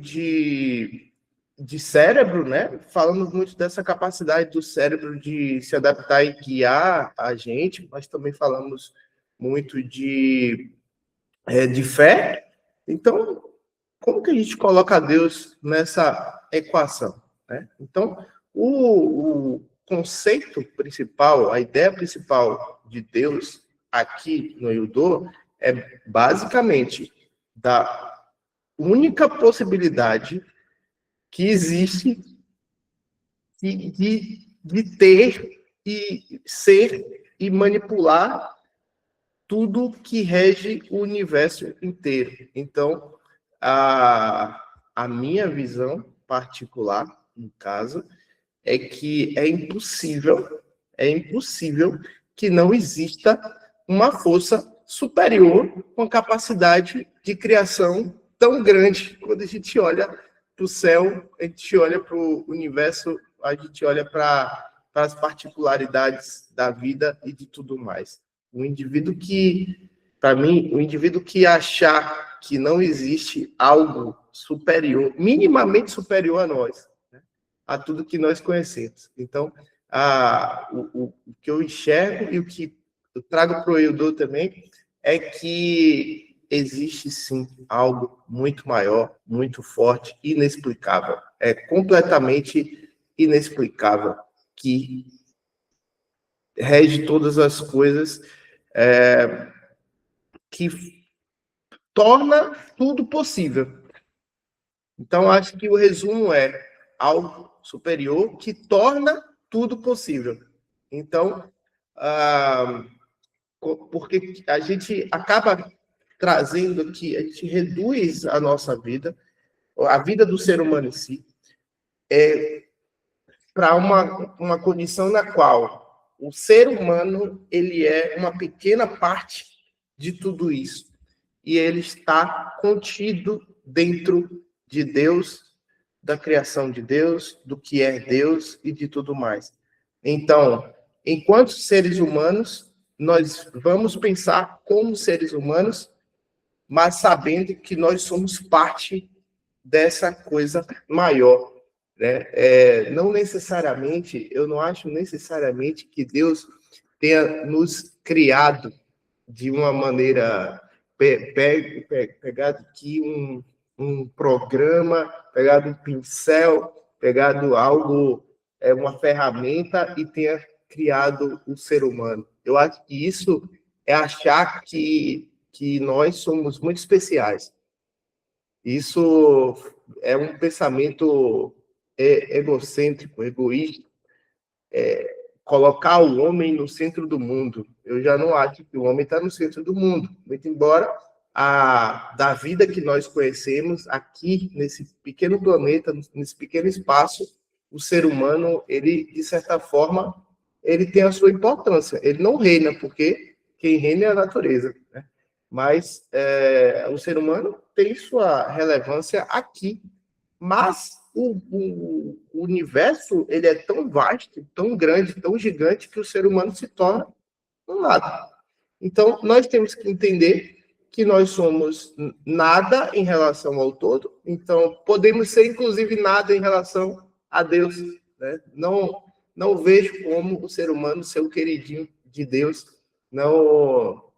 de cérebro, né? Falamos muito dessa capacidade do cérebro de se adaptar e guiar a gente, mas também falamos muito de fé. Então, como que a gente coloca Deus nessa equação, né? Então, o conceito principal, a ideia principal de Deus aqui no Yudô é basicamente da única possibilidade que existe de ter e ser e manipular tudo que rege o universo inteiro. Então, a minha visão particular, no caso, é que é impossível que não exista uma força superior com capacidade de criação tão grande. Quando a gente olha para o céu, a gente olha para o universo, a gente olha para as particularidades da vida e de tudo mais. O indivíduo que, para mim, o indivíduo que achar que não existe algo superior, minimamente superior a nós, né, a tudo que nós conhecemos. Então, o que eu enxergo e o que eu trago para o Eudô também é que existe sim algo muito maior, muito forte, inexplicável. É completamente inexplicável que rege todas as coisas, que torna tudo possível. Então, acho que o resumo é algo superior que torna tudo possível. Então, porque a gente acaba trazendo aqui, a gente reduz a nossa vida, a vida do ser humano em si, para uma condição na qual o ser humano ele é uma pequena parte de tudo isso. E ele está contido dentro de Deus, da criação de Deus, do que é Deus e de tudo mais. Então, enquanto seres humanos, nós vamos pensar como seres humanos, mas sabendo que nós somos parte dessa coisa maior, né? Não necessariamente, eu não acho necessariamente que Deus tenha nos criado de uma maneira pegado aqui um programa, pegado um pincel, pegado algo, uma ferramenta e tenha criado o ser humano. Eu acho que isso é achar que nós somos muito especiais. Isso é um pensamento egocêntrico, egoísta, colocar o homem no centro do mundo. Eu já não acho que o homem está no centro do mundo, muito embora da vida que nós conhecemos aqui, nesse pequeno planeta, nesse pequeno espaço, o ser humano, ele, de certa forma, ele tem a sua importância. Ele não reina, porque quem reina é a natureza, né? Mas o ser humano tem sua relevância aqui. Mas o universo ele é tão vasto, tão grande, tão gigante, que o ser humano se torna um nada. Então, nós temos que entender que nós somos nada em relação ao todo, então podemos ser, inclusive, nada em relação a Deus, né? Não vejo como o ser humano ser o queridinho de Deus, não...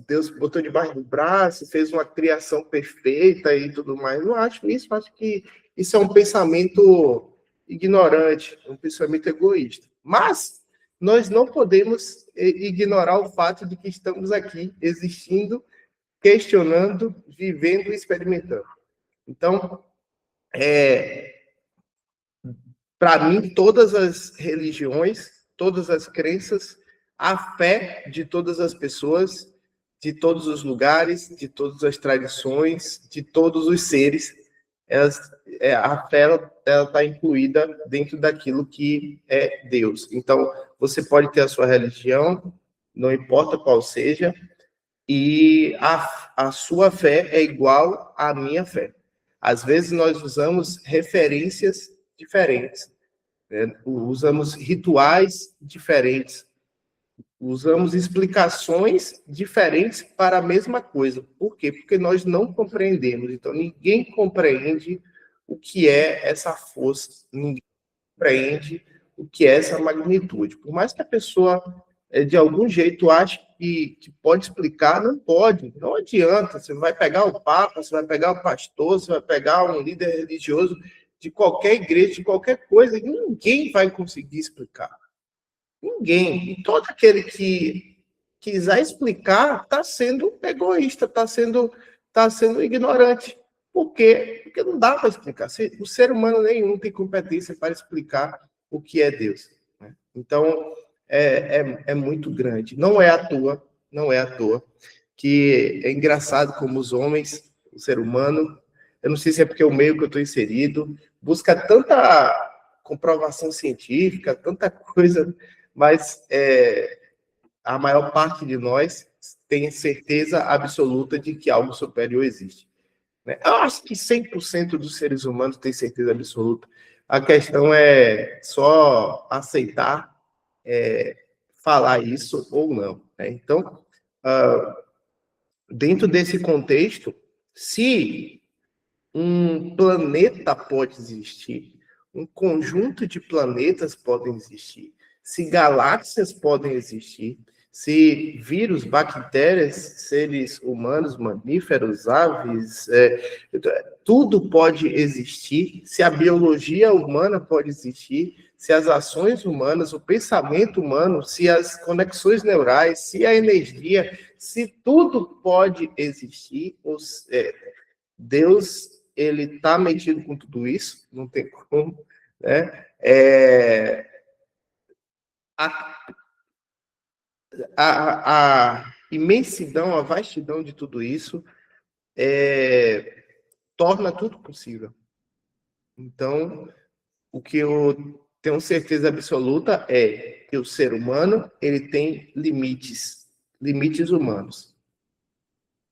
Deus botou debaixo do braço, fez uma criação perfeita e tudo mais. Não acho isso, acho que isso é um pensamento ignorante, um pensamento egoísta. Mas nós não podemos ignorar o fato de que estamos aqui existindo, questionando, vivendo e experimentando. Então, para mim, todas as religiões, todas as crenças, a fé de todas as pessoas, de todos os lugares, de todas as tradições, de todos os seres, a fé está incluída dentro daquilo que é Deus. Então, você pode ter a sua religião, não importa qual seja, e a sua fé é igual à minha fé. Às vezes nós usamos referências diferentes, né? Usamos rituais diferentes, Usamos explicações diferentes para a mesma coisa. Por quê? Porque nós não compreendemos. Então, ninguém compreende o que é essa força, ninguém compreende o que é essa magnitude. Por mais que a pessoa, de algum jeito, ache que pode explicar, não pode. Não adianta. Você vai pegar o Papa, você vai pegar o pastor, você vai pegar um líder religioso de qualquer igreja, de qualquer coisa, ninguém vai conseguir explicar. Ninguém. E todo aquele que quiser explicar está sendo egoísta, está sendo ignorante. Por quê? Porque não dá para explicar. O ser humano nenhum tem competência para explicar o que é Deus. Né? Então, é muito grande. Não é à toa que é engraçado como os homens, o ser humano, eu não sei se é porque é o meio que eu estou inserido, busca tanta comprovação científica, tanta coisa, mas a maior parte de nós tem certeza absoluta de que algo superior existe. Né? Eu acho que 100% dos seres humanos têm certeza absoluta. A questão é só aceitar, falar isso ou não. Né? Então, dentro desse contexto, se um planeta pode existir, um conjunto de planetas podem existir, se galáxias podem existir, se vírus, bactérias, seres humanos, mamíferos, aves, tudo pode existir, se a biologia humana pode existir, se as ações humanas, o pensamento humano, se as conexões neurais, se a energia, se tudo pode existir, Deus, ele está metido com tudo isso, não tem como, né? A imensidão, a vastidão de tudo isso torna tudo possível. Então, o que eu tenho certeza absoluta é que o ser humano ele tem limites humanos.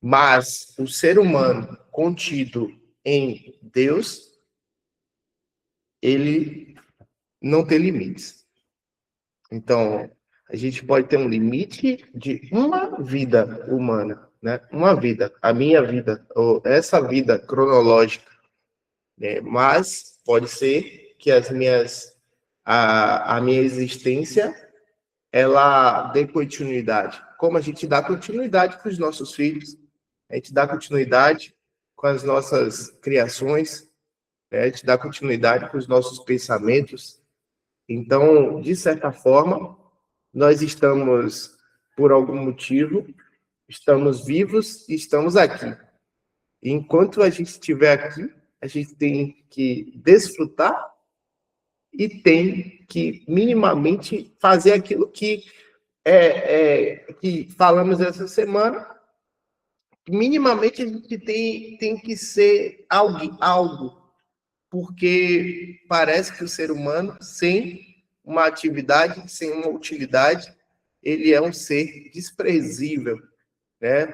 Mas o ser humano contido em Deus, ele não tem limites. Então, a gente pode ter um limite de uma vida humana, né? Uma vida, a minha vida, ou essa vida cronológica, né? Mas pode ser que a minha existência, ela dê continuidade. Como a gente dá continuidade para os nossos filhos, a gente dá continuidade com as nossas criações, né? A gente dá continuidade com os nossos pensamentos. Então, de certa forma, nós estamos, por algum motivo, estamos vivos e estamos aqui. E enquanto a gente estiver aqui, a gente tem que desfrutar e tem que minimamente fazer aquilo que que falamos essa semana. Minimamente a gente tem que ser algo, porque parece que o ser humano, sem uma atividade, sem uma utilidade, ele é um ser desprezível, né,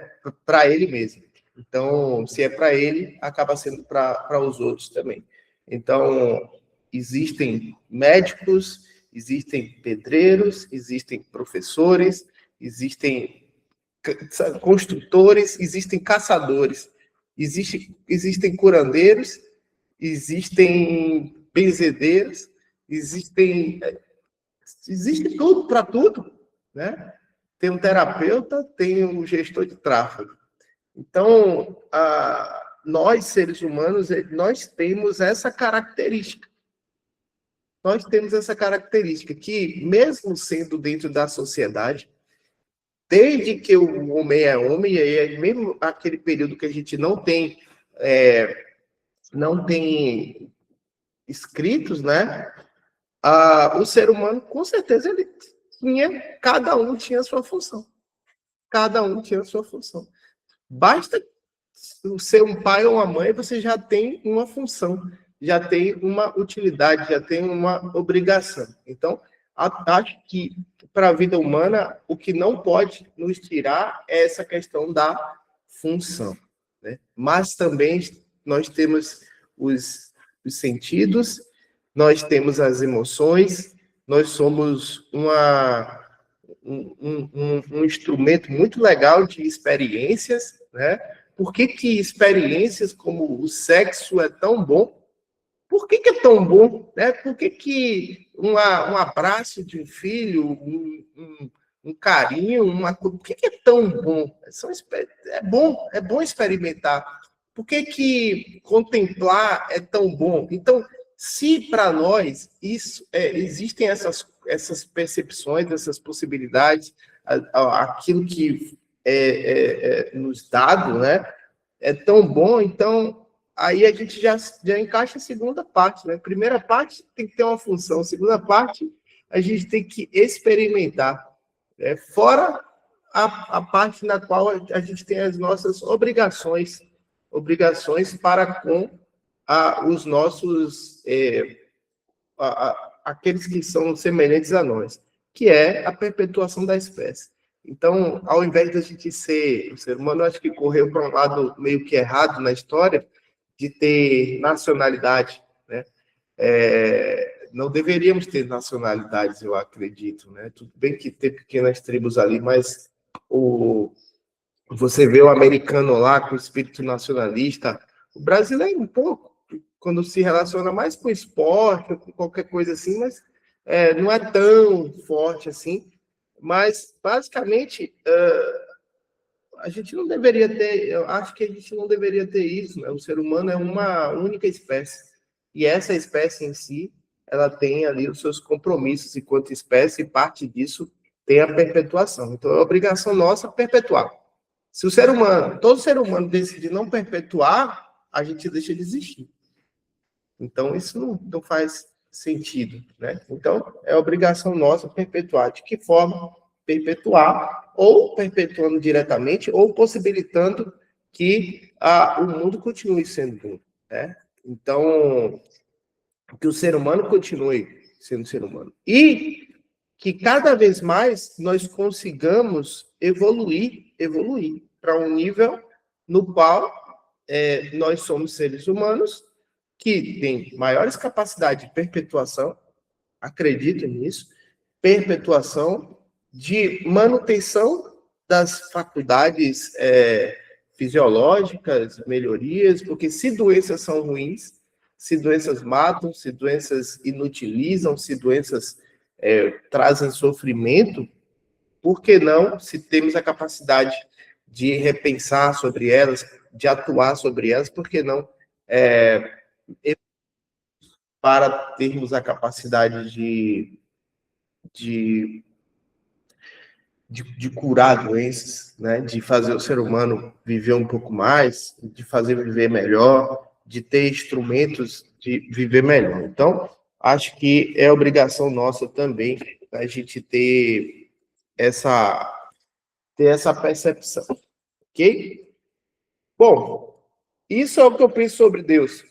para ele mesmo. Então, se é para ele, acaba sendo para os outros também. Então, existem médicos, existem pedreiros, existem professores, existem construtores, existem caçadores, existem curandeiros, existem benzedeiros, existe tudo para tudo, né? Tem um terapeuta, tem um gestor de tráfego. Então, nós, seres humanos, nós temos essa característica. Nós temos essa característica que, mesmo sendo dentro da sociedade, desde que o homem é homem, e mesmo aquele período que a gente não tem escritos, né? O ser humano, com certeza, ele cada um tinha a sua função. Cada um tinha a sua função. Basta ser um pai ou uma mãe, você já tem uma função, já tem uma utilidade, já tem uma obrigação. Então, acho que para a vida humana, o que não pode nos tirar é essa questão da função. Né? Mas também nós temos os sentidos, nós temos as emoções, nós somos um instrumento muito legal de experiências, né? Por que experiências como o sexo é tão bom? Por que é tão bom? Né? Por que um abraço de um filho, um carinho, por que é tão bom? É bom experimentar. Por que contemplar é tão bom? Então, se para nós existem essas percepções, essas possibilidades, aquilo que é nos dado, né? É tão bom, então aí a gente já encaixa a segunda parte, né? Primeira parte tem que ter uma função, segunda parte a gente tem que experimentar, né? Fora a parte na qual a gente tem as nossas obrigações para com os nossos aqueles que são semelhantes a nós, que é a perpetuação da espécie. Então, ao invés da gente ser, o ser humano, acho que correu para um lado meio que errado na história, de ter nacionalidade, né? Não deveríamos ter nacionalidades, eu acredito, né? Tudo bem que tem pequenas tribos ali, mas você vê o americano lá com espírito nacionalista, o brasileiro um pouco, quando se relaciona mais com esporte, com qualquer coisa assim, mas não é tão forte assim. Mas, basicamente, a gente não deveria ter, eu acho que a gente não deveria ter isso, né? O ser humano é uma única espécie. E essa espécie em si, ela tem ali os seus compromissos enquanto espécie, e parte disso tem a perpetuação. Então, é obrigação nossa perpetuar. Se todo ser humano decidir não perpetuar, a gente deixa de existir. Então, isso não faz sentido, né? Então, é obrigação nossa perpetuar. De que forma perpetuar? Ou perpetuando diretamente, ou possibilitando que o mundo continue sendo bom, né? Então, que o ser humano continue sendo ser humano. E que cada vez mais nós consigamos evoluir para um nível no qual nós somos seres humanos que têm maiores capacidades de perpetuação, acredito nisso, perpetuação de manutenção das faculdades fisiológicas, melhorias, porque se doenças são ruins, se doenças matam, se doenças inutilizam, se doenças trazem sofrimento, por que não, se temos a capacidade de repensar sobre elas, de atuar sobre elas, por que não para termos a capacidade de, de curar doenças, né? De fazer o ser humano viver um pouco mais, de fazer viver melhor, de ter instrumentos de viver melhor. Então, acho que é obrigação nossa também a gente ter essa percepção, ok? Bom, isso é o que eu penso sobre Deus.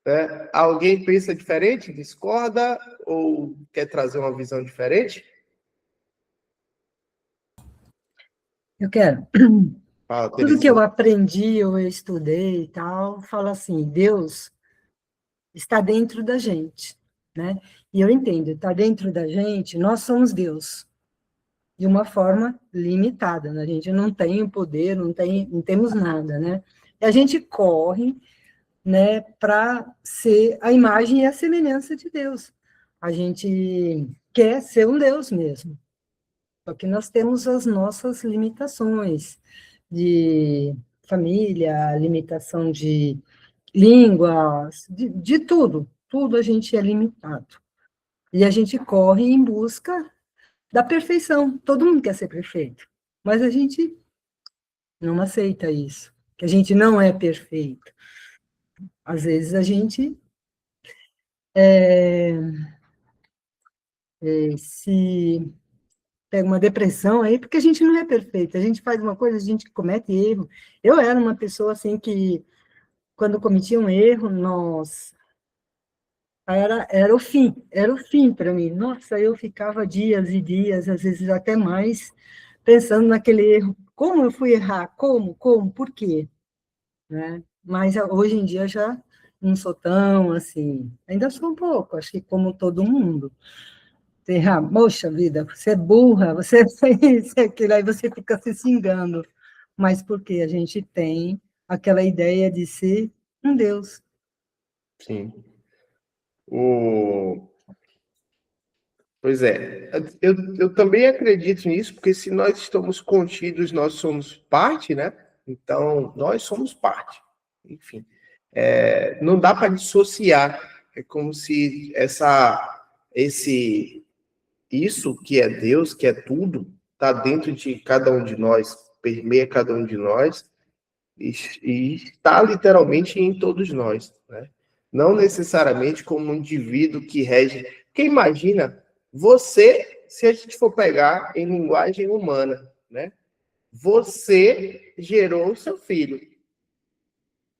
Né? Alguém pensa diferente, discorda ou quer trazer uma visão diferente? Eu quero. Fala, Tudo que eu aprendi, ou eu estudei e tal, fala assim, Deus está dentro da gente, né? E eu entendo, está dentro da gente, nós somos Deus, de uma forma limitada, né? A gente não tem o poder, não temos nada, né? E a gente corre, né, para ser a imagem e a semelhança de Deus. A gente quer ser um Deus mesmo. Só que nós temos as nossas limitações de família, limitação de línguas, de tudo. Tudo a gente é limitado. E a gente corre em busca da perfeição. Todo mundo quer ser perfeito. Mas a gente não aceita isso, que a gente não é perfeito. Às vezes a gente se pega uma depressão aí, porque a gente não é perfeito. A gente faz uma coisa, a gente comete erro. Eu era uma pessoa assim que, quando cometia um erro, nossa, era o fim para mim. Nossa, eu ficava dias e dias, às vezes até mais, pensando naquele erro. Como eu fui errar? Como? Por quê? Né? Mas hoje em dia já não sou tão assim. Ainda sou um pouco, acho que como todo mundo. Poxa vida, você é burra, você fez isso, aquilo, aí você fica se xingando. Mas porque a gente tem aquela ideia de ser um Deus. Sim. O... Pois é, eu também acredito nisso, porque se nós estamos contidos, nós somos parte, né? Então, nós somos parte. Enfim, não dá para dissociar. É como se isso que é Deus, que é tudo, está dentro de cada um de nós, permeia cada um de nós e está literalmente em todos nós, né? Não necessariamente como um indivíduo que rege. Porque imagina você, se a gente for pegar em linguagem humana, né? Você gerou o seu filho.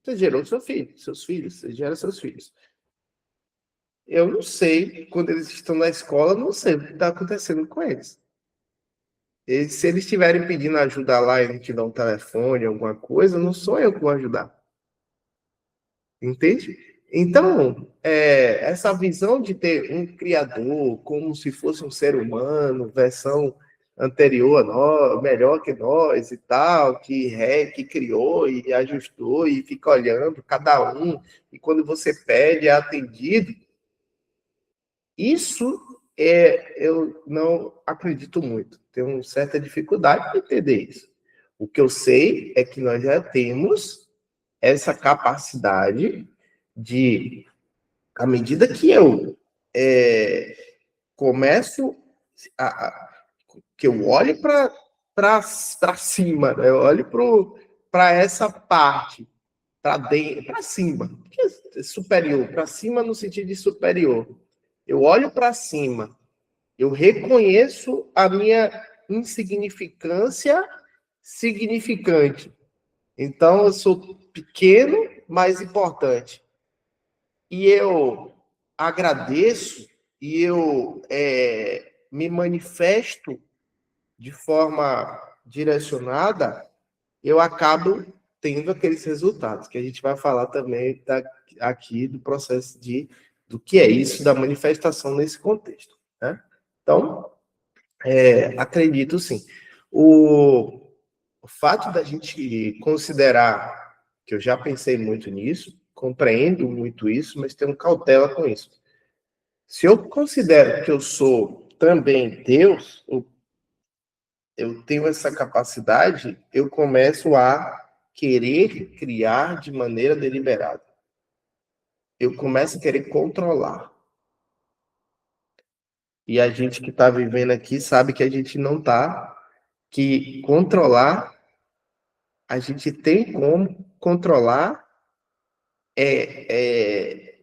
Você gerou o seu filho, seus filhos, você gera seus filhos. Eu não sei, quando eles estão na escola, não sei o que está acontecendo com eles. Se eles estiverem pedindo ajuda lá e a gente dá um telefone, alguma coisa, não sou eu que vou ajudar. Entende? Então, essa visão de ter um criador como se fosse um ser humano, versão anterior a nós, melhor que nós e tal, que criou e ajustou e fica olhando cada um, e quando você pede é atendido, isso eu não acredito muito. Tenho certa dificuldade de entender isso. O que eu sei é que nós já temos essa capacidade de, à medida que eu começo que eu olho para cima, né? Eu olho para essa parte, para dentro, para cima, que é superior, para cima no sentido de superior. Eu olho para cima, eu reconheço a minha insignificância significante. Então, eu sou pequeno, mas importante. E eu agradeço e eu me manifesto de forma direcionada, eu acabo tendo aqueles resultados, que a gente vai falar também aqui do processo do que é isso, da manifestação nesse contexto. Né? Então, acredito sim. O fato da gente considerar, que eu já pensei muito nisso, compreendo muito isso, mas tenho cautela com isso. Se eu considero que eu sou também Deus, eu tenho essa capacidade, eu começo a querer criar de maneira deliberada. Eu começo a querer controlar. E a gente que está vivendo aqui sabe que a gente não está, que controlar, a gente tem como controlar, é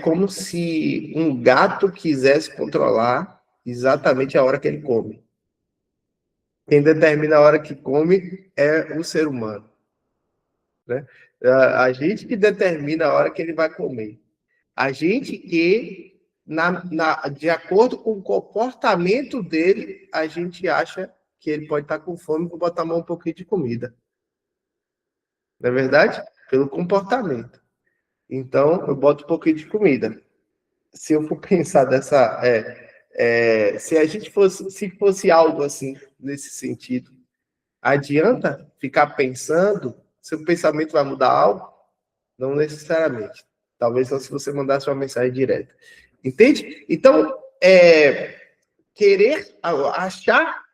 como se um gato quisesse controlar exatamente a hora que ele come. Quem determina a hora que come é o ser humano. Né? A gente que determina a hora que ele vai comer. A gente que, de acordo com o comportamento dele, a gente acha que ele pode estar com fome e vou botar um pouquinho de comida. Não é verdade? Pelo comportamento. Então, eu boto um pouquinho de comida. Se eu for pensar se a gente fosse algo assim, nesse sentido, adianta ficar pensando, seu pensamento vai mudar algo? Não necessariamente. Talvez só se você mandasse uma mensagem direta. Entende? Então, querer achar,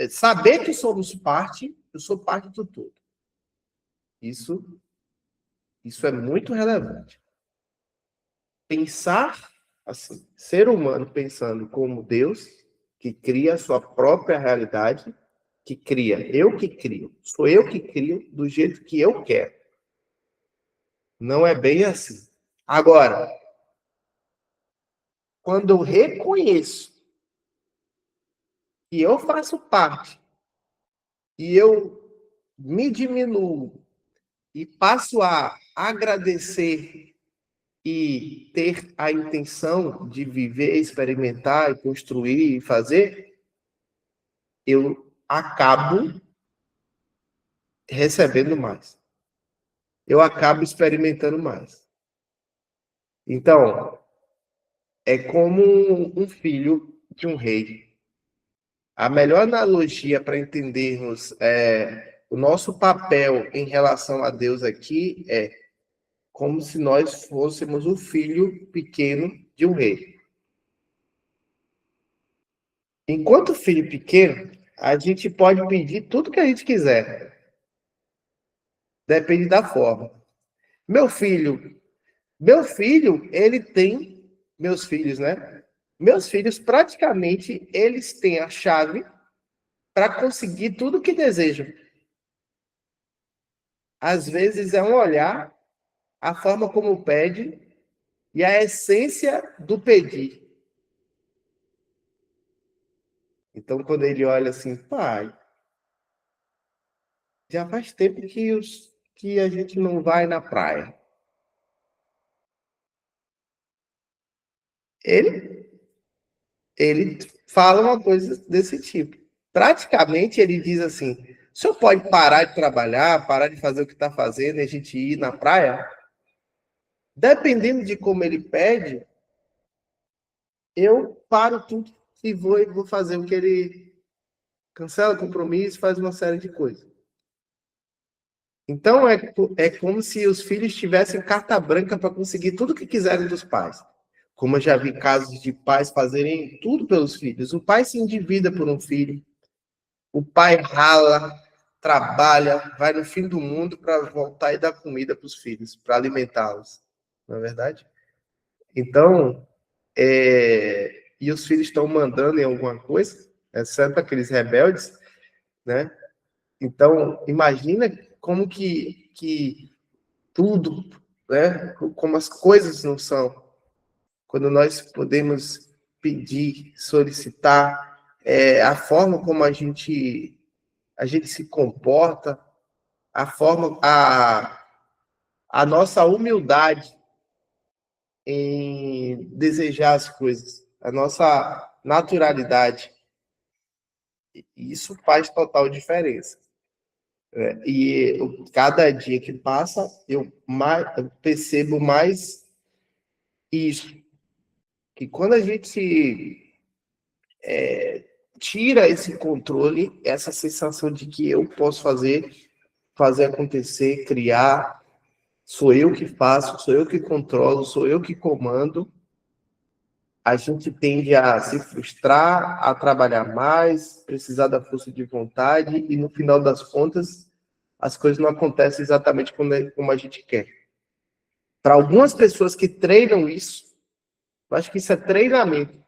saber que somos parte, eu sou parte do todo. Isso é muito relevante. Pensar assim, ser humano pensando como Deus, que cria a sua própria realidade, que cria, eu que crio, sou eu que crio do jeito que eu quero. Não é bem assim. Agora, quando eu reconheço que eu faço parte e eu me diminuo e passo a agradecer e ter a intenção de viver, experimentar, construir e fazer, eu acabo recebendo mais. Eu acabo experimentando mais. Então, é como um filho de um rei. A melhor analogia para entendermos o nosso papel em relação a Deus aqui é como se nós fôssemos o filho pequeno de um rei. Enquanto filho pequeno, a gente pode pedir tudo que a gente quiser. Depende da forma. Meu filho, ele tem meus filhos, né? Meus filhos, praticamente, eles têm a chave para conseguir tudo que desejam. Às vezes é um olhar, a forma como pede e a essência do pedir. Então, quando ele olha assim, pai, já faz tempo que a gente não vai na praia. Ele fala uma coisa desse tipo. Praticamente ele diz assim: o senhor pode parar de trabalhar, parar de fazer o que está fazendo e a gente ir na praia? Dependendo de como ele pede, eu paro tudo e vou fazer o que ele cancela compromisso, faz uma série de coisas. Então é como se os filhos tivessem carta branca para conseguir tudo o que quiserem dos pais. Como eu já vi casos de pais fazerem tudo pelos filhos. O pai se endivida por um filho, o pai rala, trabalha, vai no fim do mundo para voltar e dar comida para os filhos, para alimentá-los. Não é verdade? Então, e os filhos estão mandando em alguma coisa, exceto aqueles rebeldes, né? Então, imagina como que tudo, né? Como as coisas não são. Quando nós podemos pedir, solicitar, a forma como a gente se comporta, a nossa humildade em desejar as coisas, a nossa naturalidade, isso faz total diferença. E cada dia que passa, eu percebo mais isso, que quando a gente tira esse controle, essa sensação de que eu posso fazer acontecer, criar, sou eu que faço, sou eu que controlo, sou eu que comando, a gente tende a se frustrar, a trabalhar mais, precisar da força de vontade e, no final das contas, as coisas não acontecem exatamente como a gente quer. Para algumas pessoas que treinam isso, eu acho que isso é treinamento.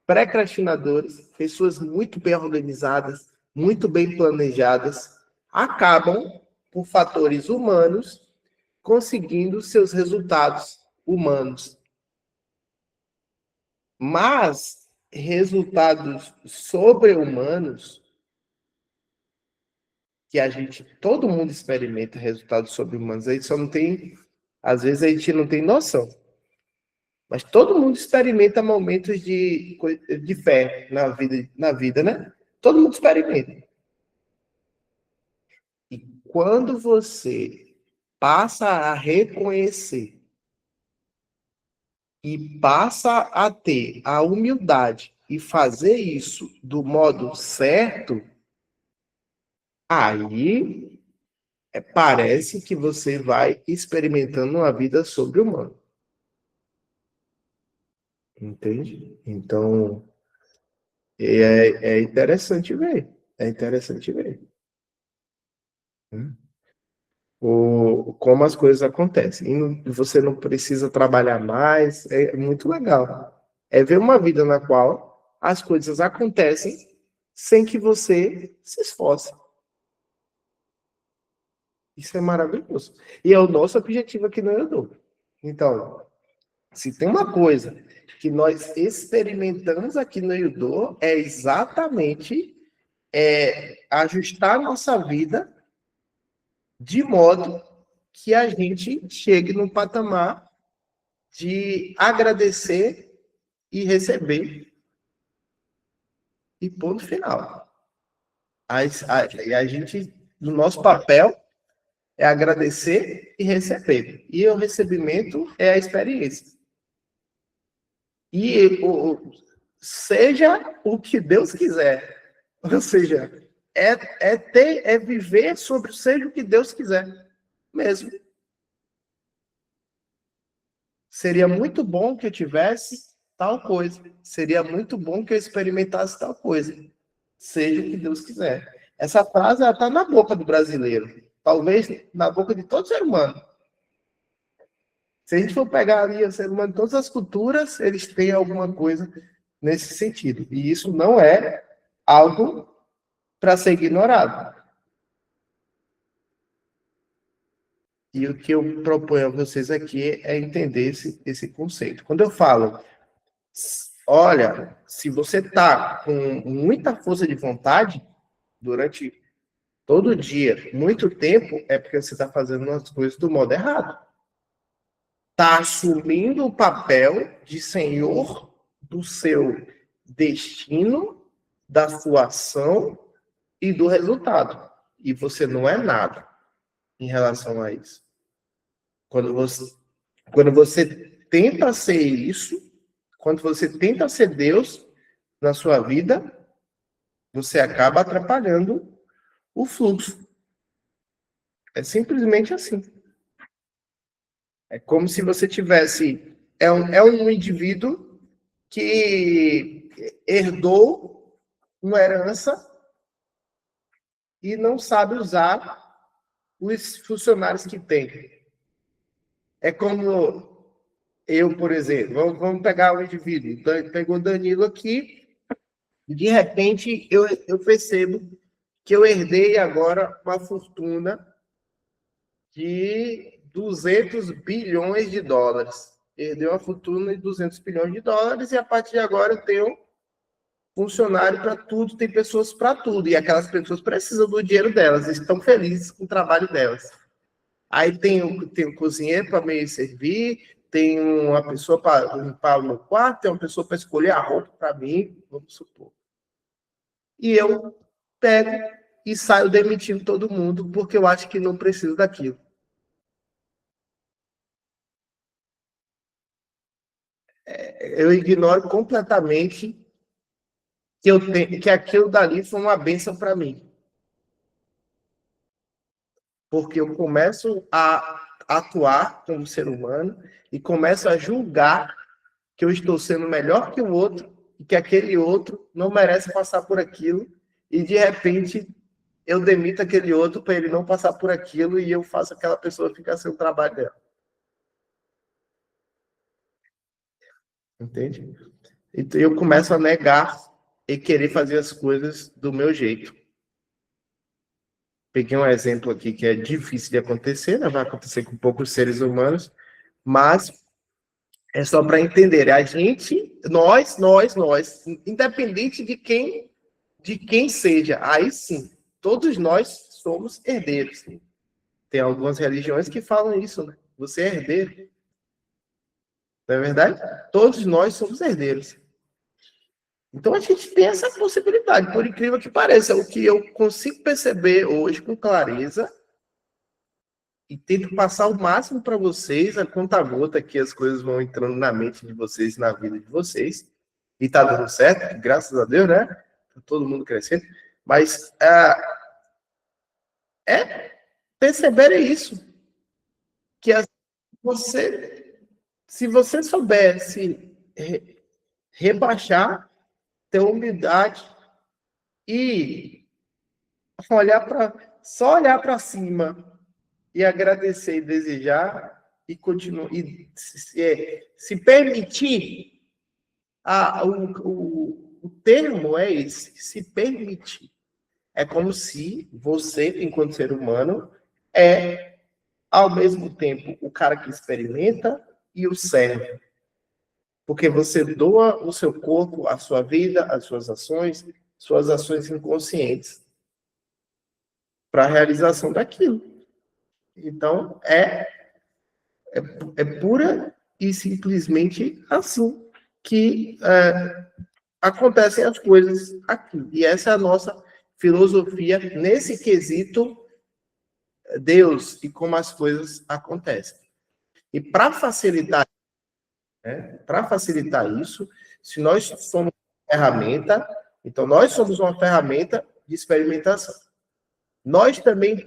Pré-crastinadores, pessoas muito bem organizadas, muito bem planejadas, acabam, por fatores humanos, conseguindo seus resultados humanos. Mas resultados sobre-humanos, que todo mundo experimenta resultados sobre-humanos, aí só não tem, às vezes a gente não tem noção. Mas todo mundo experimenta momentos de fé na vida, né? Todo mundo experimenta. E quando você passa a reconhecer e passa a ter a humildade e fazer isso do modo certo, aí parece que você vai experimentando uma vida sobre-humana. Entende? Então, é interessante ver. É interessante ver. Como as coisas acontecem. E você não precisa trabalhar mais. É muito legal. É ver uma vida na qual as coisas acontecem sem que você se esforce. Isso é maravilhoso. E é o nosso objetivo aqui no YouTube. Então, se tem uma coisa que nós experimentamos aqui no Udô, é exatamente ajustar a nossa vida de modo que a gente chegue num patamar de agradecer e receber. E ponto final. A gente, no nosso papel, é agradecer e receber. E o recebimento é a experiência. E seja o que Deus quiser. Ou seja, é viver sobre seja o que Deus quiser mesmo. Seria muito bom que eu tivesse tal coisa. Seria muito bom que eu experimentasse tal coisa. Seja o que Deus quiser. Essa frase está na boca do brasileiro. Talvez na boca de todo ser humano. Se a gente for pegar ali o ser humano de todas as culturas, eles têm alguma coisa nesse sentido. E isso não é algo para ser ignorado. E o que eu proponho a vocês aqui é entender esse conceito. Quando eu falo, olha, se você está com muita força de vontade durante todo dia, muito tempo, é porque você está fazendo as coisas do modo errado. Está assumindo o papel de senhor do seu destino, da sua ação e do resultado. E você não é nada em relação a isso. Quando você tenta ser isso, quando você tenta ser Deus na sua vida, você acaba atrapalhando o fluxo. É simplesmente assim. É como se você tivesse... É um indivíduo que herdou uma herança e não sabe usar os funcionários que tem. É como eu, por exemplo, vamos pegar um indivíduo, pegou Danilo aqui, e de repente eu percebo que eu herdei agora uma fortuna de 200 bilhões de dólares. Herdei uma fortuna de 200 bilhões de dólares e a partir de agora eu tenho funcionário para tudo, tem pessoas para tudo, e aquelas pessoas precisam do dinheiro delas, estão felizes com o trabalho delas. Aí tem um cozinheiro para me servir, tem uma pessoa para limpar o meu quarto, tem uma pessoa para escolher a roupa para mim, vamos supor. E eu pego e saio demitindo todo mundo porque eu acho que não preciso daquilo. Eu ignoro completamente que aquilo dali foi uma bênção para mim. Porque eu começo a atuar como ser humano e começo a julgar que eu estou sendo melhor que o outro e que aquele outro não merece passar por aquilo e, de repente, eu demito aquele outro para ele não passar por aquilo e eu faço aquela pessoa ficar sem o trabalho dela. Entende? Então, eu começo a negar e querer fazer as coisas do meu jeito. Peguei um exemplo aqui que é difícil de acontecer, né? Vai acontecer com poucos seres humanos, mas é só para entender. A gente, nós, independente de quem seja, aí sim, todos nós somos herdeiros. Tem algumas religiões que falam isso, né? Você é herdeiro. Não é verdade? Todos nós somos herdeiros. Então a gente tem essa possibilidade, por incrível que pareça. O que eu consigo perceber hoje com clareza e tento passar o máximo para vocês, a conta-gota que as coisas vão entrando na mente de vocês, na vida de vocês, e tá dando certo, graças a Deus, né? Tá todo mundo crescendo. Mas perceber isso, que se você souber se rebaixar, ter humildade e só olhar para cima e agradecer e desejar e continuar e se permitir, o termo é esse, se permitir. É como se você, enquanto ser humano, é ao mesmo tempo o cara que experimenta e o serve. Porque você doa o seu corpo, a sua vida, as suas ações inconscientes para a realização daquilo. Então, é pura e simplesmente assim que acontecem as coisas aqui. E essa é a nossa filosofia nesse quesito Deus e como as coisas acontecem. E para facilitar né? Para facilitar isso, se nós somos uma ferramenta, então nós somos uma ferramenta de experimentação. Nós também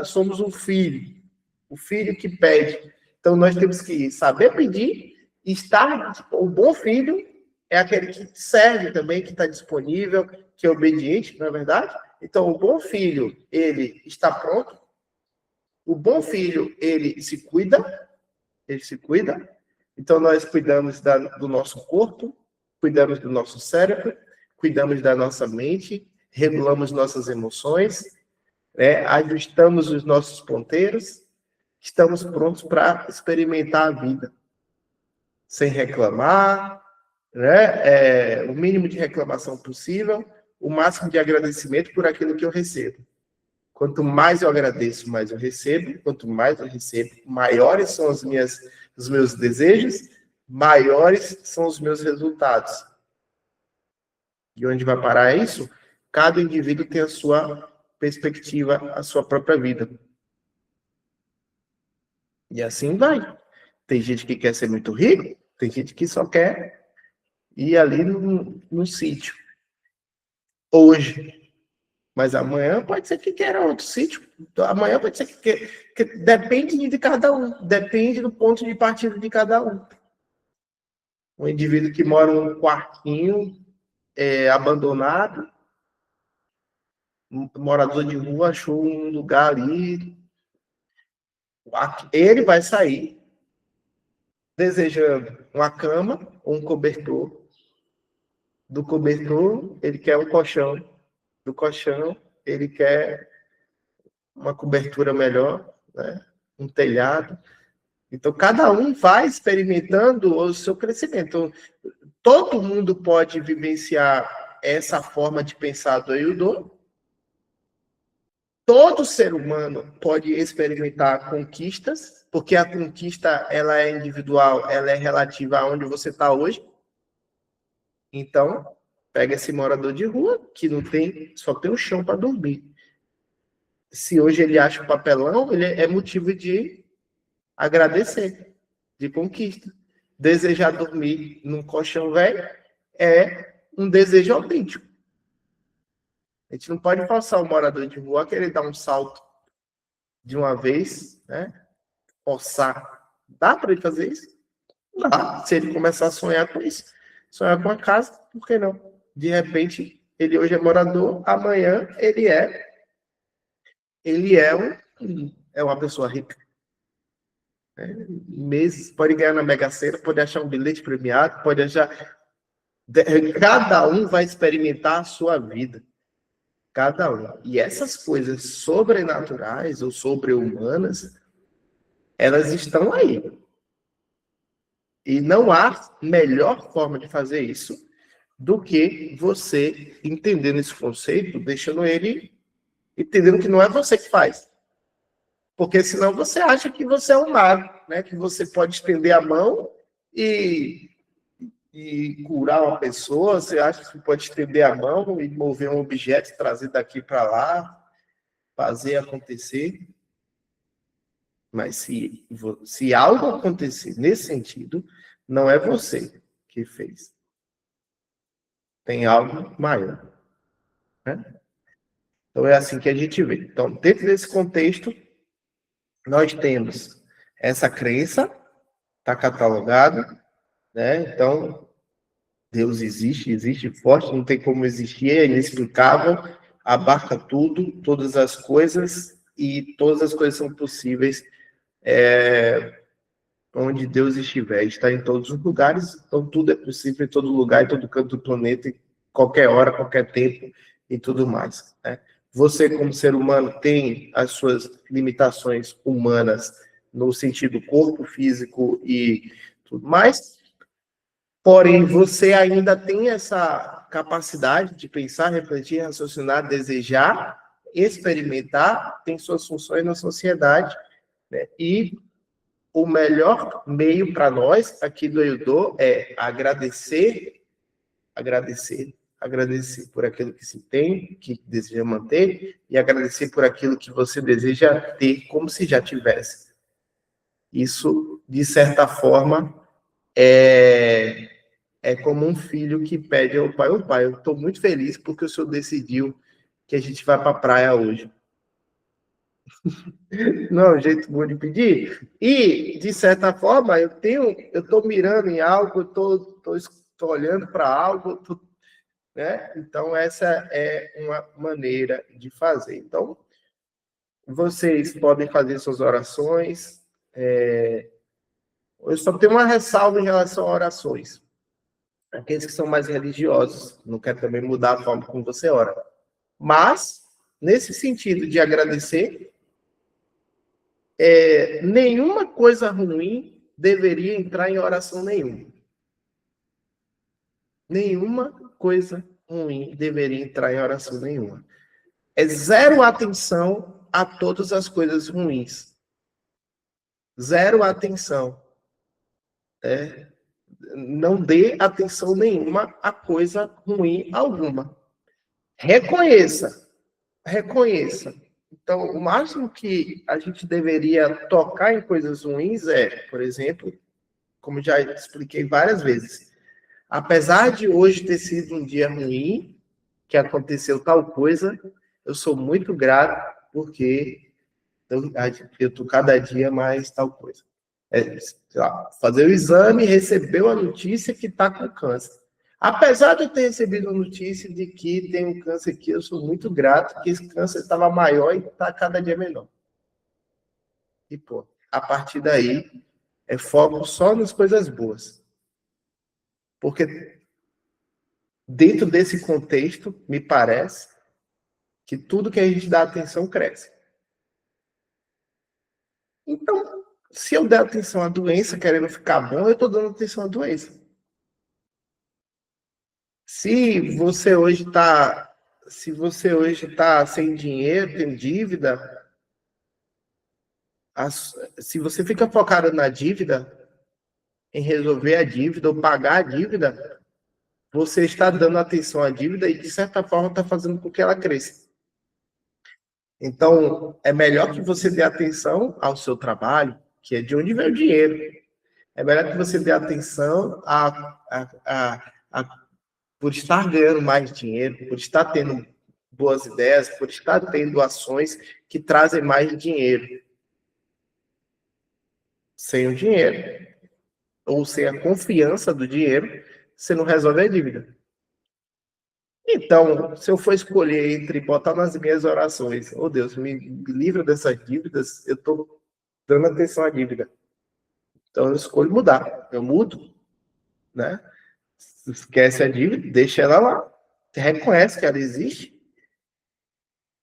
somos o filho que pede. Então nós temos que saber pedir, o bom filho é aquele que serve também, que está disponível, que é obediente, não é verdade? Então o bom filho, ele está pronto. O bom filho, ele se cuida. Então nós cuidamos do nosso corpo, cuidamos do nosso cérebro, cuidamos da nossa mente, regulamos nossas emoções, né? Ajustamos os nossos ponteiros, estamos prontos para experimentar a vida, sem reclamar, né? O mínimo de reclamação possível, o máximo de agradecimento por aquilo que eu recebo. Quanto mais eu agradeço, mais eu recebo. Quanto mais eu recebo, maiores são os meus desejos, maiores são os meus resultados. E onde vai parar isso? Cada indivíduo tem a sua perspectiva, a sua própria vida. E assim vai. Tem gente que quer ser muito rico, tem gente que só quer ir ali no sítio. Hoje. Mas amanhã pode ser que queira outro sítio. Amanhã pode ser que depende de cada um. Depende do ponto de partida de cada um. Um indivíduo que mora num quartinho abandonado, um morador de rua achou um lugar ali. Ele vai sair desejando uma cama ou um cobertor. Do cobertor, ele quer um colchão. Do colchão, ele quer uma cobertura melhor, né? Um telhado. Então, cada um vai experimentando o seu crescimento. Todo mundo pode vivenciar essa forma de pensar do Eudô. Todo ser humano pode experimentar conquistas, porque a conquista ela é individual, ela é relativa a onde você está hoje. Então, pega esse morador de rua, que só tem o chão para dormir. Se hoje ele acha o papelão, ele é motivo de agradecer, de conquista. Desejar dormir num colchão velho é um desejo autêntico. A gente não pode forçar o morador de rua a querer dar um salto de uma vez, né? Forçar. Dá para ele fazer isso? Dá. Se ele começar a sonhar com isso, sonhar com a casa, por que não? De repente, ele hoje é morador, amanhã ele é uma pessoa rica. Meses, pode ganhar na Mega Sena, pode achar um bilhete premiado, pode achar... Cada um vai experimentar a sua vida. Cada um. E essas coisas sobrenaturais ou sobre-humanas, elas estão aí. E não há melhor forma de fazer isso do que você entendendo esse conceito, deixando ele entendendo que não é você que faz. Porque senão você acha que você é um mago, né? Que você pode estender a mão e curar uma pessoa, você acha que pode estender a mão e mover um objeto, trazer daqui para lá, fazer acontecer. Mas se algo acontecer nesse sentido, não é você que fez. Tem algo maior, né? Então é assim que a gente vê. Então, dentro desse contexto, nós temos essa crença, está catalogada, né? Então, Deus existe forte, não tem como existir, é inexplicável, abarca tudo, todas as coisas, e todas as coisas são possíveis onde Deus estiver. Está em todos os lugares, então tudo é possível em todo lugar, em todo canto do planeta, em qualquer hora, qualquer tempo e tudo mais, né? Você, como ser humano, tem as suas limitações humanas no sentido corpo, físico e tudo mais, porém, você ainda tem essa capacidade de pensar, refletir, raciocinar, desejar, experimentar, tem suas funções na sociedade, né? E o melhor meio para nós aqui do Eudô é agradecer por aquilo que se tem, que deseja manter, e agradecer por aquilo que você deseja ter, como se já tivesse. Isso, de certa forma, é como um filho que pede ao pai, ô pai, eu estou muito feliz porque o senhor decidiu que a gente vai para a praia hoje. Não é um jeito bom de pedir. E, de certa forma, eu estou mirando em algo, eu estou olhando para algo, né? Então, essa é uma maneira de fazer. Então, vocês podem fazer suas orações. Eu só tenho uma ressalva em relação a orações. Aqueles que são mais religiosos, não quero também mudar a forma como você ora. Mas, nesse sentido de agradecer, nenhuma coisa ruim deveria entrar em oração nenhuma. Nenhuma coisa ruim deveria entrar em oração nenhuma. É zero atenção a todas as coisas ruins. Zero atenção. Não dê atenção nenhuma a coisa ruim alguma. Reconheça. Então, o máximo que a gente deveria tocar em coisas ruins por exemplo, como já expliquei várias vezes, apesar de hoje ter sido um dia ruim, que aconteceu tal coisa, eu sou muito grato porque eu estou cada dia mais tal coisa. Sei lá, fazer o exame e recebeu a notícia que está com câncer. Apesar de eu ter recebido a notícia de que tem um câncer aqui, eu sou muito grato que esse câncer estava maior e está cada dia menor. E, pô, a partir daí, é foco só nas coisas boas. Porque dentro desse contexto, me parece que tudo que a gente dá atenção cresce. Então, se eu der atenção à doença, querendo ficar bom, eu estou dando atenção à doença. Se você hoje está sem dinheiro, tem dívida, se você fica focado na dívida, em resolver a dívida ou pagar a dívida, você está dando atenção à dívida e, de certa forma, está fazendo com que ela cresça. Então, é melhor que você dê atenção ao seu trabalho, que é de onde vem o dinheiro. É melhor que você dê atenção por estar ganhando mais dinheiro, por estar tendo boas ideias, por estar tendo ações que trazem mais dinheiro. Sem o dinheiro, ou sem a confiança do dinheiro, você não resolve a dívida. Então, se eu for escolher entre botar nas minhas orações, oh Deus, me livra dessas dívidas, eu estou dando atenção à dívida. Então, eu escolho mudar. Eu mudo, né? Esquece a dívida, deixa ela lá. Você reconhece que ela existe,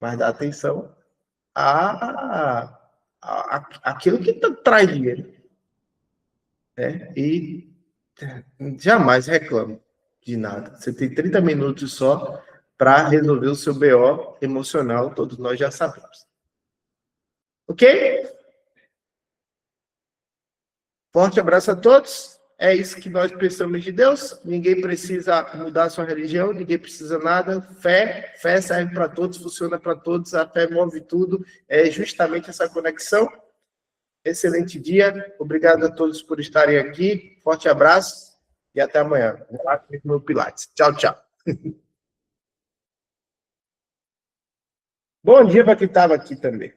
mas dá atenção àquilo que traz dinheiro. Né? E jamais reclame de nada. Você tem 30 minutos só para resolver o seu BO emocional, todos nós já sabemos. Ok? Forte abraço a todos. É isso que nós precisamos de Deus. Ninguém precisa mudar sua religião, ninguém precisa nada. Fé serve para todos, funciona para todos. A fé move tudo. É justamente essa conexão. Excelente dia. Obrigado a todos por estarem aqui. Forte abraço e até amanhã. Vou lá com o meu Pilates. Tchau, tchau. Bom dia para quem estava aqui também.